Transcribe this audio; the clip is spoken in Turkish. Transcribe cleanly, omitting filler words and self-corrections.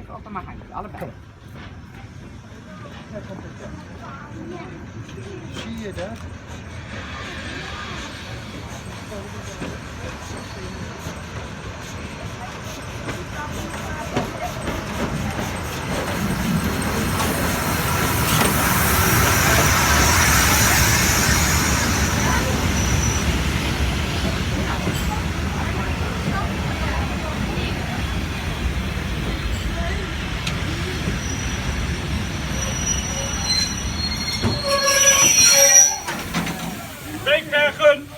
even ook maar handje, allebei. Zie je dat? Beekbergen!